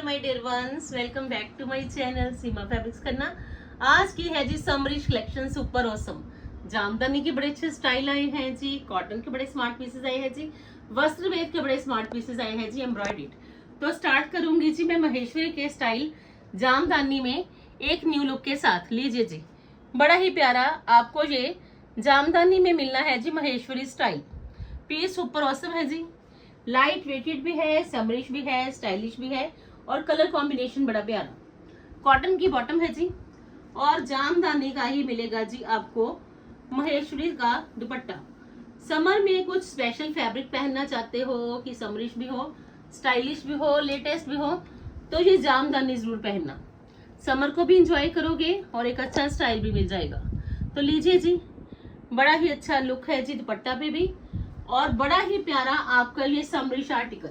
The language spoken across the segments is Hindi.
My dear ones, welcome back to my channel Seema fabrics करना। आज की है जी summerish collection super awesome. Jamdani के बड़े अच्छे स्टाइल आए हैं जी, कॉटन के बड़े स्मार्ट पीसेस आए हैं जी, वस्त्र वेद के बड़े स्मार्ट पीसेस आए हैं जी, एम्ब्रॉयडर्ड। तो स्टार्ट करूंगी जी मैं महेश्वरी के स्टाइल जामदानी में एक न्यू लुक के साथ। लीजिए जी, बड़ा ही प्यारा आपको ये जामदानी में मिलना है जी Maheshwari style. Piece super awesome है जी, लाइट वेटेड भी है, समरिश भी है, स्टाइलिश भी है और कलर कॉम्बिनेशन बड़ा प्यारा। कॉटन की बॉटम है जी और जामदानी का ही मिलेगा जी आपको महेश्वरी का दुपट्टा। समर में कुछ स्पेशल फैब्रिक पहनना चाहते हो कि समरिश भी हो, स्टाइलिश भी हो, लेटेस्ट भी हो, तो ये जामदानी जरूर पहनना। समर को भी इंजॉय करोगे और एक अच्छा स्टाइल भी मिल जाएगा। तो लीजिए जी, बड़ा ही अच्छा लुक है जी दुपट्टा पे भी और बड़ा ही प्यारा आपका ये summerish article,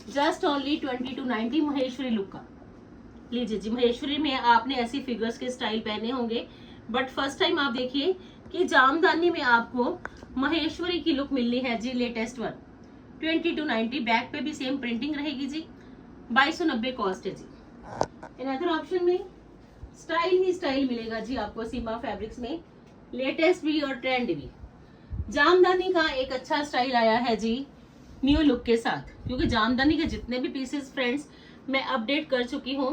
just only 20 to 90 Maheshwari look का। लीजिए जी, महेश्वरी में आपने ऐसी फिगर्स के स्टाइल पहने होंगे, बट फर्स्ट टाइम आप देखिए कि जामदानी में आपको महेश्वरी की लुक मिलनी है जी, लेटेस्ट वन। 20 to 90 बैक पे भी सेम प्रिंटिंग रहेगी जी, 2290 कॉस्ट है जी। इन अदर ऑप्शन में स्टाइल ही स्टाइल मिलेगा जी आपको सीमा फैब्रिक्स में, लेटेस्ट भी और ट्रेंड भी। जामदानी का एक अच्छा स्टाइल आया है जी न्यू लुक के साथ, क्योंकि जामदानी के जितने भी पीसेस फ्रेंड्स मैं अपडेट कर चुकी हूँ।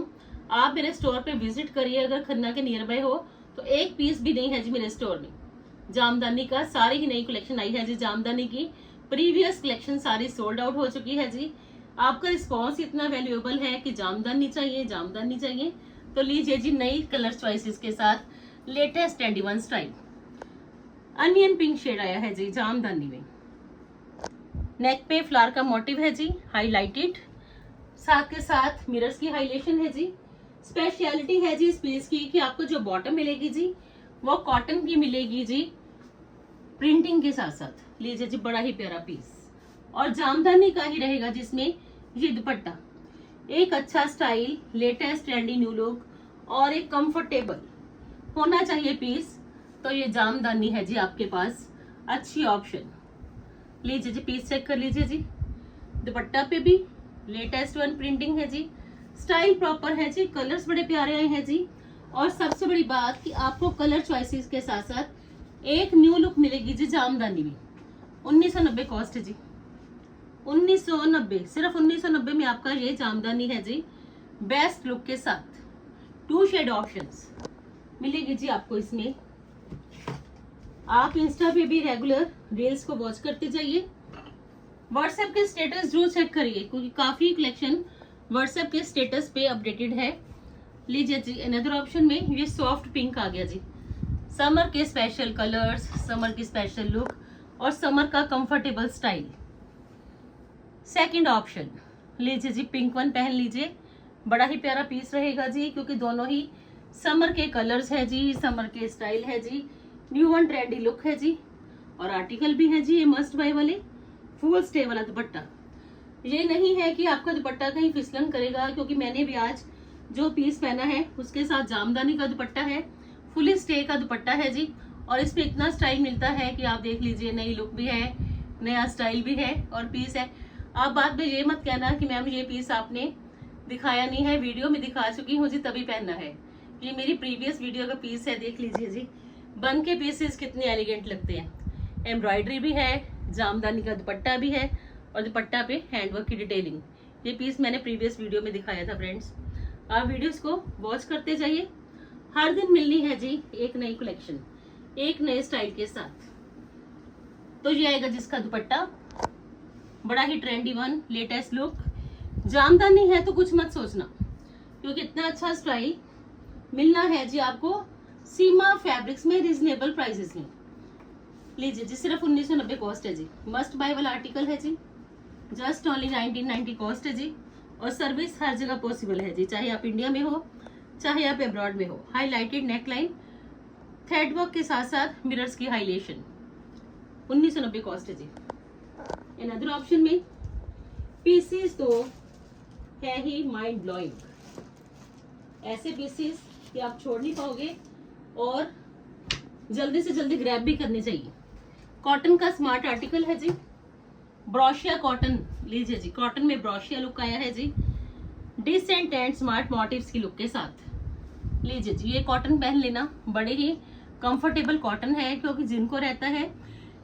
आप मेरे स्टोर पे विजिट करिए, अगर खन्ना के नियर बाय हो तो एक पीस भी नहीं है जी मेरे स्टोर में जामदानी का। सारी ही नई कलेक्शन आई है जी जामदानी की, प्रीवियस कलेक्शन सारी सोल्ड आउट हो चुकी है जी। आपका रिस्पॉन्स इतना वैल्यूएबल है कि जामदानी चाहिए, जामदानी चाहिए। तो लीजिए जी, नई कलर चॉइसेस के साथ latest trendy one style. Onion pink shade आया है जी जामदानी में, नेक पे फ्लावर का मोटिव है जी, हाईलाइटेड, साथ के साथ मिरर्स की हाईलाइटेशन है जी। स्पेशलिटी है जी इस पीस की कि आपको जो बॉटम मिलेगी जी वो कॉटन की मिलेगी जी, प्रिंटिंग के साथ साथ। लीजिए जी, बड़ा ही प्यारा पीस और जामदानी का ही रहेगा जिसमें ये दुपट्टा। एक अच्छा style, latest trendy new look और एक कंफर्टेबल होना चाहिए पीस, तो ये जामदानी है जी आपके पास अच्छी ऑप्शन। लीजिए जी, पीस चेक कर लीजिए जी, दुपट्टा पे भी लेटेस्ट वन प्रिंटिंग है जी, स्टाइल प्रॉपर है जी, कलर्स बड़े प्यारे आए हैं जी। और सबसे बड़ी बात कि आपको कलर चॉइसेस के साथ साथ एक न्यू लुक मिलेगी जी जामदानी में। 1990 कॉस्ट है जी, 1990, सिर्फ 1990 में आपका ये जामदानी है जी, बेस्ट लुक के साथ। 2 शेड ऑप्शंस मिलेगी जी आपको इसमें। आप इंस्टा पे भी रेगुलर रील्स को वॉच करते जाइए, व्हाट्सएप के स्टेटस जरूर चेक करिए क्योंकि काफी कलेक्शन व्हाट्सएप के स्टेटस पे अपडेटेड है। लीजिए जी, अनदर ऑप्शन में ये सॉफ्ट पिंक आ गया जी, समर के स्पेशल कलर्स, समर की स्पेशल लुक और समर का कंफर्टेबल स्टाइल। सेकंड ऑप्शन लीजिए जी, पिंक वन पहन लीजिए, बड़ा ही प्यारा पीस रहेगा जी, क्योंकि दोनों ही समर के कलर्स है जी, समर के स्टाइल है जी, न्यू वन ट्रेंडी लुक है जी और आर्टिकल भी है जी ये मस्ट बाय वाले फुल स्टे वाला दुपट्टा। ये नहीं है कि आपका दुपट्टा कहीं फिसलन करेगा, क्योंकि मैंने भी आज जो पीस पहना है उसके साथ जामदानी का दुपट्टा है, फुल स्टे का दुपट्टा है जी। और इसमें इतना स्टाइल मिलता है कि आप देख लीजिए, नई लुक भी है, नया स्टाइल भी है और पीस है। आप बाद में ये मत कहना कि मैम ये पीस आपने दिखाया नहीं है, वीडियो में दिखा चुकी हूँ जी तभी पहनना है। ये मेरी प्रीवियस वीडियो का पीस है, देख लीजिए जी, बन के पीसेस कितने एलिगेंट लगते हैं। एम्ब्रॉयडरी भी है, जामदानी का दुपट्टा भी है और दुपट्टा पे हैंडवर्क की डिटेलिंग। ये पीस मैंने प्रीवियस वीडियो में दिखाया था फ्रेंड्स। आप वीडियोस को वॉच करते जाइए, हर दिन मिलनी है जी एक नई कलेक्शन, एक नए स्टाइल के साथ। तो ये आएगा जिसका दुपट्टा, बड़ा ही trendy one, latest look. Jamdani है तो कुछ मत सोचना, क्योंकि इतना अच्छा स्टाइल मिलना है जी आपको सीमा फैब्रिक्स में रीजनेबल प्राइसेस में। लीजिए जी, सिर्फ 1990 कॉस्ट है जी, मस्ट बाय वाला आर्टिकल है जी, जस्ट ओनली 1990 कॉस्ट है जी। और सर्विस हर जगह पॉसिबल है जी, चाहे आप इंडिया में हो चाहे आप अब्रॉड में हो। हाईलाइटेड नेकलाइन, थ्रेड वर्क के साथ साथ मिरर्स की हाईलाइटेशन, 1990 कॉस्ट है जी। इन अदर ऑप्शन में पीसेस तो है ही माइंड ब्लोइंग, ऐसे पीसेस कि आप छोड़ नहीं पाओगे और जल्दी से जल्दी ग्रैब भी करनी चाहिए। कॉटन का स्मार्ट आर्टिकल है जी, ब्रोशिया कॉटन। लीजिए जी, कॉटन में ब्रोशिया लुक आया है जी, डिसेंट एंड स्मार्ट मोटिव्स की लुक के साथ। लीजिए जी, ये कॉटन पहन लेना, बड़े ही कंफर्टेबल कॉटन है, क्योंकि जिनको रहता है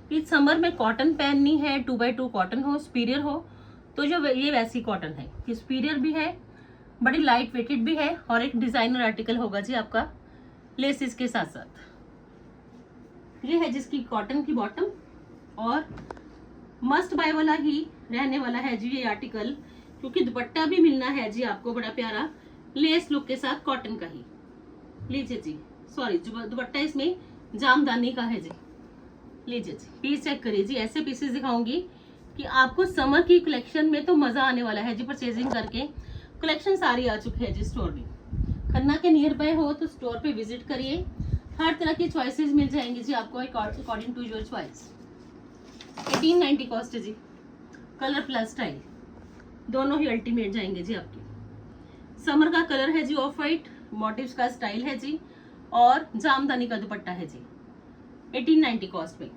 कि समर में कॉटन पहननी है, 2x2 कॉटन हो, सुपीरियर हो, तो जो ये वैसी कॉटन है कि सुपीरियर भी है, बड़ी लाइट वेटेड भी है, और एक डिजाइनर आर्टिकल होगा जी आपका लेसिस के साथ साथ। ये है जिसकी कॉटन की बॉटम, और मस्ट बाय वाला ही रहने वाला है जी ये आर्टिकल, क्योंकि दुपट्टा भी मिलना है जी आपको बड़ा प्यारा लेस लुक के साथ कॉटन का ही। लीजिए जी, सॉरी दुपट्टा इसमें जामदानी का है जी। लीजिए जी, पीस चेक करिए जी, ऐसे पीसेस दिखाऊंगी कि आपको समर की कलेक्शन में तो मजा आने वाला है जी। परचेजिंग करके कलेक्शन सारी आ चुकी है जी स्टोर में। खन्ना के नियर बाय हो तो स्टोर पे विजिट करिए, हर तरह की चॉइसेस मिल जाएंगी जी आपको according to your choice. 1890 cost है जी। कलर प्लस स्टाइल दोनों ही अल्टीमेट जाएंगे जी आपके। समर का कलर है जी ऑफ वाइट, मोटिव्स का स्टाइल है जी, और जामदानी का दुपट्टा है जी। 1890 कॉस्ट में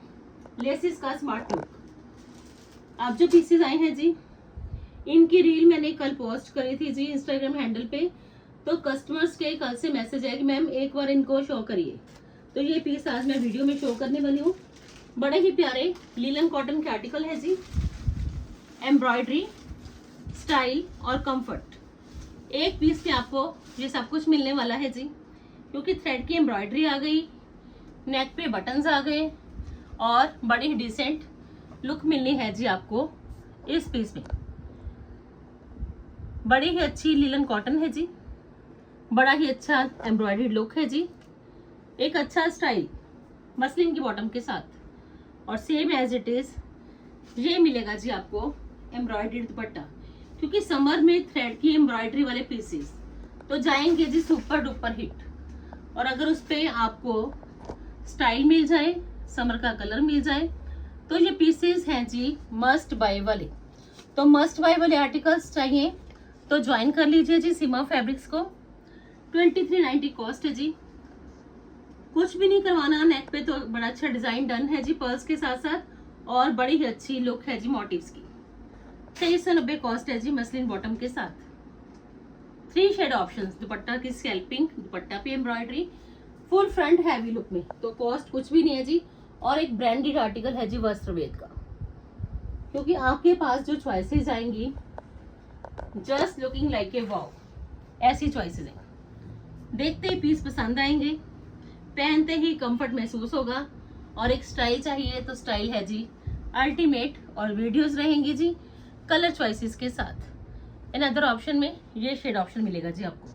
लेसिस का स्मार्ट लुक। आप जो पीसेस आए हैं जी, इनकी रील मैंने कल पोस्ट करी थी जी इंस्टाग्राम हैंडल पे, तो कस्टमर्स के कल से मैसेज आया कि मैम एक बार इनको शो करिए, तो ये पीस आज मैं वीडियो में शो करने वाली हूँ। बड़े ही प्यारे लीलन कॉटन के आर्टिकल है जी, एम्ब्रॉयडरी, स्टाइल और कंफर्ट। एक पीस में आपको ये सब कुछ मिलने वाला है जी, क्योंकि थ्रेड की एम्ब्रॉयडरी आ गई, नेक पे बटन्स आ गए, और बड़ी ही डिसेंट लुक मिलनी है जी आपको इस पीस में। बड़ी ही अच्छी लीलन कॉटन है जी, बड़ा ही अच्छा एम्ब्रॉयडरी लुक है जी, एक अच्छा स्टाइल मसलिन की बॉटम के साथ, और सेम एज इट इज ये मिलेगा जी आपको एम्ब्रॉयडरी दुपट्टा, क्योंकि समर में थ्रेड की एम्ब्रॉयडरी वाले पीसेस तो जाएंगे जी सुपर डुपर हिट। और अगर उस पे आपको स्टाइल मिल जाए, समर का कलर मिल जाए, तो ये पीसेस हैं जी मस्ट बाय वाले। तो मस्ट बाय वाले आर्टिकल्स चाहिए तो ज्वाइन कर लीजिए जी सीमा फैब्रिक्स को। 2390 कॉस्ट है जी। कुछ भी नहीं करवाना, नेक पे तो बड़ा अच्छा डिजाइन डन है जी पर्ल्स के साथ साथ, और बड़ी ही अच्छी लुक है जी मोटिव्स की। 2390 कॉस्ट है जी मसलिन बॉटम के साथ। 3 शेड ऑप्शंस, दुपट्टा की स्कैल्पिंग, दुपट्टा पे embroidery, full front heavy look में, तो कॉस्ट कुछ भी नहीं है जी। और एक ब्रांडेड आर्टिकल है जी वस्त्रवेद का, क्योंकि आपके पास जो चॉइसेस आएंगी just looking like a wow, ऐसी चॉइसेस हैं। देखते ही पीस पसंद आएंगे, पहनते ही कंफर्ट महसूस होगा, और एक स्टाइल चाहिए तो स्टाइल है जी अल्टीमेट, और वीडियोस रहेंगी जी कलर चॉइसेस के साथ। इन अदर ऑप्शन में ये शेड ऑप्शन मिलेगा जी आपको।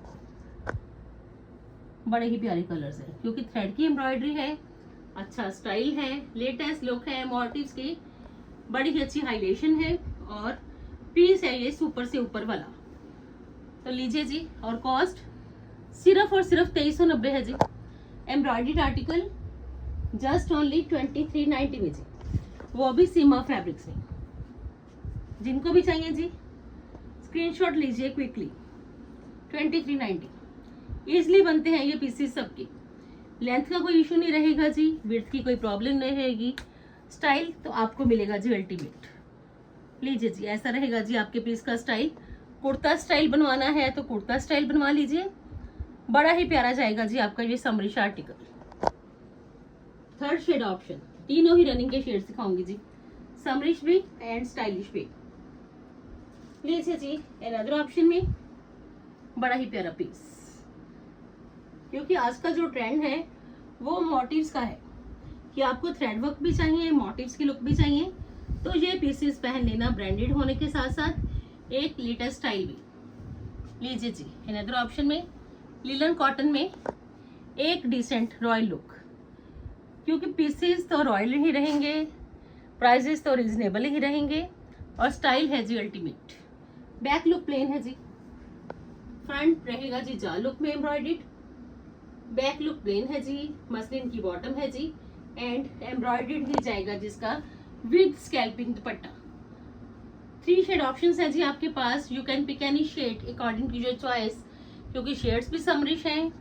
बड़े ही प्यारे कलर्स हैं, क्योंकि थ्रेड की एम्ब्रॉयडरी है, अच्छा स्टाइल है, लेटेस्ट लुक है, मोटिव्स की बड़ी ही अच्छी हाईलाइटेशन है, और पीस है ये सुपर से ऊपर वाला। तो लीजिए जी, और कॉस्ट सिर्फ और सिर्फ 2390 है जी। एम्ब्रॉयडर्ड आर्टिकल जस्ट ओनली 2390 में जी, वो भी सीमा फैब्रिक्स में। जिनको भी चाहिए जी स्क्रीनशॉट लीजिए क्विकली। 2390 इजिली बनते हैं ये पीसेस सबके। लेंथ का कोई इशू नहीं रहेगा जी, विड्थ की कोई प्रॉब्लम नहीं रहेगी, स्टाइल तो आपको मिलेगा जी अल्टीमेट। लीजिए जी, ऐसा रहेगा जी आपके पीस का स्टाइल। कुर्ता स्टाइल बनवाना है तो कुर्ता स्टाइल बनवा लीजिए, बड़ा ही प्यारा जाएगा जी आपका ये summerish article. 3rd shade option, तीनों ही रनिंग के शेड सिखाऊंगी जी, समरिश भी एंड स्टाइलिश भी। लीजिए जी, अनदर ऑप्शन में बड़ा ही प्यारा पीस, क्योंकि आज का जो ट्रेंड है वो मोटिव्स का है कि आपको थ्रेड वर्क भी चाहिए, मोटिव्स की लुक भी चाहिए, तो ये पीसेस पहन लेना, ब्रांडेड होने के साथ साथ एक लेटेस्ट स्टाइल भी। लीजिए जी, अनदर ऑप्शन में लीलन कॉटन में एक डिसेंट रॉयल लुक, क्योंकि पीसेस तो रॉयल ही रहेंगे, प्राइजेस तो रिजनेबल ही रहेंगे, और स्टाइल है जी अल्टीमेट। बैक लुक प्लेन है जी, फ्रंट रहेगा जी जाल लुक में एम्ब्रॉयडर्ड, बैक लुक प्लेन है जी, मसलिन की बॉटम है जी, एंड एम्ब्रॉयडर्ड ही जाएगा जिसका with scalloping dupatta. 3 shade options है जी आपके पास, you can pick any shade according to your choice, क्योंकि शेड्स भी समरिश हैं,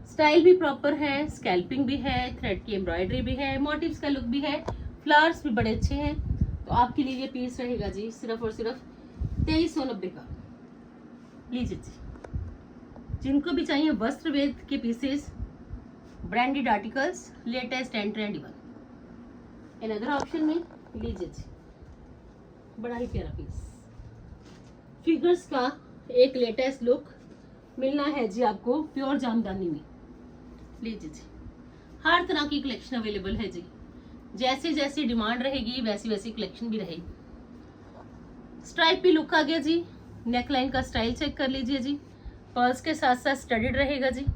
स्टाइल भी प्रॉपर है, स्कैल्पिंग भी है, थ्रेड की एम्ब्रॉयडरी भी है, मोटिव्स का लुक भी है, फ्लावर्स भी बड़े अच्छे हैं। तो आपके लिए ये पीस रहेगा जी सिर्फ और सिर्फ 2390 का। लीजिए जी, जिनको भी चाहिए वस्त्र वेद के pieces, branded articles, latest and trendy one. Another option में लीजिए जी, बड़ा ही प्यारा पीस, फिगर्स का एक लेटेस्ट लुक मिलना है जी आपको प्योर जामदानी में। लीजिए जी, हर तरह की कलेक्शन अवेलेबल है जी, जैसे जैसी डिमांड रहेगी वैसी वैसी कलेक्शन भी रहेगी। स्ट्राइप भी लुक आ गया जी, नेकलाइन का स्टाइल चेक कर लीजिए जी, पर्ल्स के साथ साथ स्टडीड रहेगा जी,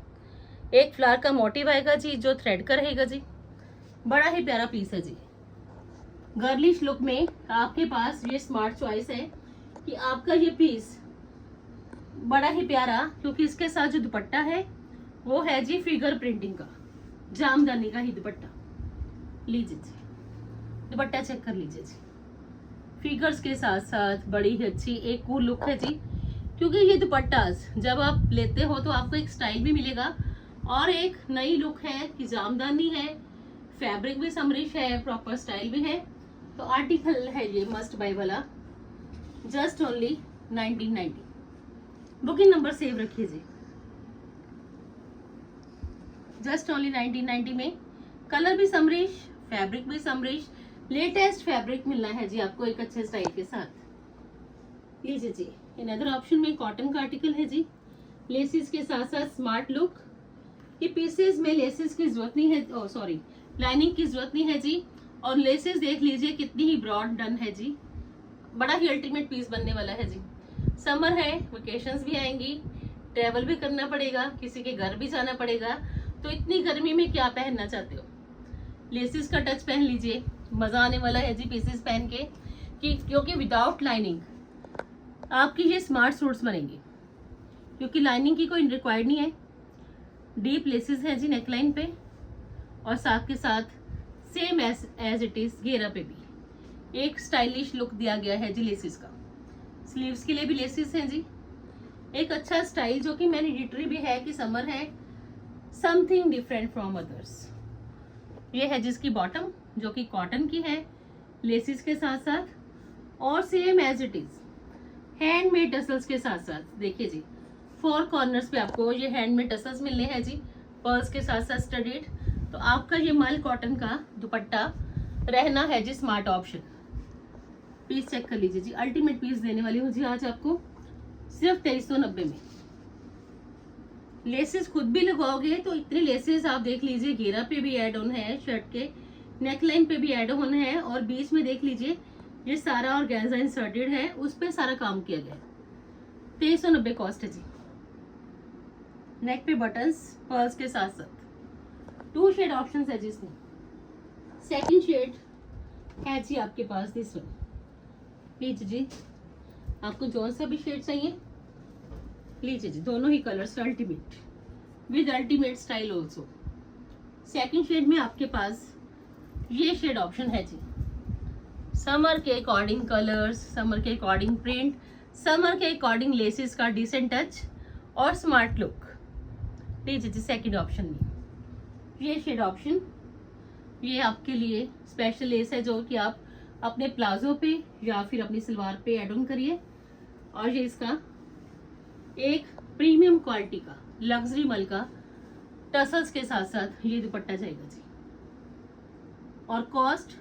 एक फ्लावर का मोटिव आएगा जी जो थ्रेड का रहेगा जी, बड़ा ही प्यारा पीस है जी। गर्लिश लुक में आपके पास ये स्मार्ट चॉइस है कि आपका ये पीस बड़ा ही प्यारा, क्योंकि इसके साथ जो दुपट्टा है वो है जी फिगर प्रिंटिंग का, जामदानी का ही दुपट्टा। लीजिए जी, दुपट्टा चेक कर लीजिए जी, फिगर्स के साथ साथ बड़ी ही अच्छी एक कूल लुक है जी, क्योंकि ये दुपट्टास जब आप लेते हो तो आपको एक स्टाइल भी मिलेगा और एक नई लुक है कि जामदानी है, फैब्रिक भी समरिश है, प्रॉपर स्टाइल भी है। तो आर्टिकल है ये मस्ट बाय वाला, just only 1990। Booking number save रखिए जी, जस्ट ओनली 1990 में। कलर भी समरिश, फैब्रिक भी समरिश, लेटेस्ट फैब्रिक मिलना है जी आपको एक अच्छे स्टाइल के साथ। लीजिए जी, अनदर ऑप्शन में कॉटन का आर्टिकल है जी, लेसिस के साथ साथ स्मार्ट लुक। ये पीसेस में लेसिस की जरूरत नहीं है, सॉरी लाइनिंग की जरूरत नहीं है जी, और लेसिस देख लीजिए कितनी ही ब्रॉड डन है जी, बड़ा ही अल्टीमेट पीस बनने वाला है जी। समर है, वेकेशंस भी आएंगी, ट्रैवल भी करना पड़ेगा, किसी के घर भी जाना पड़ेगा, तो इतनी गर्मी में क्या पहनना चाहते हो, लेसिस का टच पहन लीजिए, मजा आने वाला है जी पीसेस पहन के, क्योंकि विदाउट लाइनिंग आपकी ये स्मार्ट सूट्स बनेंगे, क्योंकि लाइनिंग की कोई रिक्वायर्ड नहीं है। डीप लेसिस है जी नेकलाइन पे, और साथ के साथ सेम एज इट इज घेरा पे भी एक स्टाइलिश लुक दिया गया है जी लेसिस का। स्लीव्स के लिए भी लेसिस है जी, एक अच्छा स्टाइल जो कि मैंडेटरी भी है कि समर है, समथिंग डिफरेंट फ्रॉम अदर्स। ये है जिसकी बॉटम जो कि कॉटन की है, लेसिस के साथ साथ, और same as it is handmade tassels के साथ साथ। देखिए जी, 4 कॉर्नर्स पे आपको ये हैंडमेड टसल्स मिलने हैं जी, पर्ल्स के साथ साथ स्टडीड। तो आपका ये मल कॉटन का दुपट्टा रहना है जी स्मार्ट ऑप्शन। पीस चेक कर लीजिए जी, अल्टीमेट पीस देने वाली हूँ जी आज आपको सिर्फ 2390 में। लेसेस खुद भी लगवाओगे तो इतने लेसेस आप देख लीजिए, घेरा पे भी एड ऑन है, शर्ट के नेकलाइन पे भी एड ऑन है, और बीच में देख लीजिए ये सारा ऑर्गेन्जा इंसर्टेड है, उस पे सारा काम किया गया। 2390 कॉस्ट है जी। नेक पे बटन्स पर्ल्स के साथ साथ 2 शेड ऑप्शंस है जी इसमें। सेकंड शेड है जी आपके पास दिस वन। लीजिए जी, आपको जो सा भी शेड चाहिए लीजिए जी, दोनों ही colours ultimate with ultimate style also. Second shade में आपके पास ये शेड ऑप्शन है जी, समर के अकॉर्डिंग कलर्स, समर के अकॉर्डिंग प्रिंट, समर के अकॉर्डिंग लेसेस का डिसेंट टच और स्मार्ट लुक। लीजिए जी, सेकंड ऑप्शन में ये शेड ऑप्शन, ये आपके लिए स्पेशल लेस है जो कि आप अपने प्लाजो पे या फिर अपनी सलवार पे एड ऑन करिए। और ये इसका एक प्रीमियम क्वालिटी का लग्जरी मल का टसल्स के साथ साथ ये दुपट्टा जाएगा जी, और cost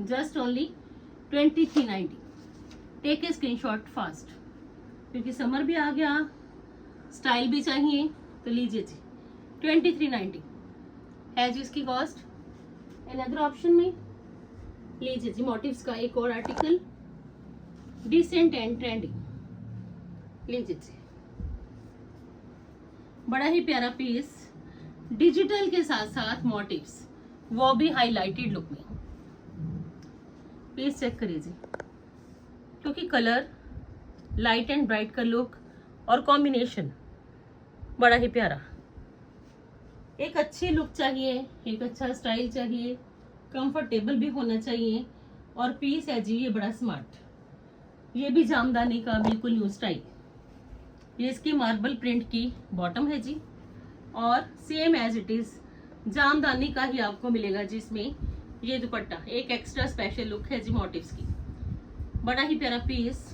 just only 2390। Take a screenshot fast, क्योंकि समर भी आ गया, स्टाइल भी चाहिए, तो लीजिए जी 2390 है जी इसकी कॉस्ट। अनदर ऑप्शन में लीजिए जी, मोटिव्स का एक और आर्टिकल, डिसेंट एंड ट्रेंडिंग। लीजिए जी, बड़ा ही प्यारा पीस, डिजिटल के साथ साथ मोटिव्स, वो भी हाईलाइटेड लुक में। पीस चेक करिए जी, क्योंकि कलर लाइट एंड ब्राइट का लुक और कॉम्बिनेशन बड़ा ही प्यारा। एक अच्छी लुक चाहिए, एक अच्छा स्टाइल चाहिए, कंफर्टेबल भी होना चाहिए, और पीस है जी ये बड़ा स्मार्ट। ये भी जामदानी का बिल्कुल न्यू स्टाइल। ये इसकी मार्बल प्रिंट की बॉटम है जी, और same as it is jamdani का ही आपको मिलेगा जी इसमें ये दुपट्टा। एक एक्स्ट्रा स्पेशल लुक है जी मोटिव्स की, बड़ा ही प्यारा पीस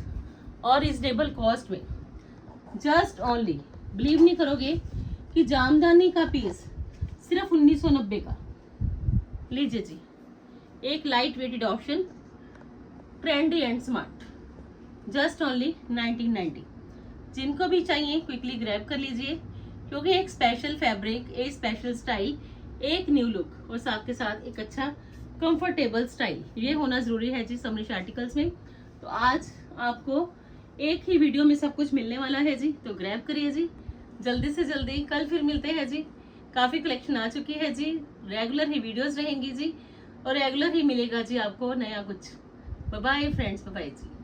और रिजनेबल कॉस्ट में। जस्ट ओनली, बिलीव नहीं करोगे कि जामदानी का पीस सिर्फ 1990 का। लीजिए जी, एक light weighted option, trendy and smart, just only 1990। जिनको भी चाहिए क्विकली ग्रैब कर लीजिए, क्योंकि एक स्पेशल फैब्रिक, एक स्पेशल स्टाइल, एक न्यू लुक और साथ के साथ एक अच्छा कंफर्टेबल स्टाइल, ये होना जरूरी है जी समरिश आर्टिकल्स में। तो आज आपको एक ही वीडियो में सब कुछ मिलने वाला है जी, तो ग्रैब करिए जी जल्दी से जल्दी। कल फिर मिलते हैं जी, काफी कलेक्शन आ चुकी है जी, रेगुलर ही वीडियोस रहेंगी जी और रेगुलर ही मिलेगा जी आपको नया कुछ। Bye bye friends, bye bye जी।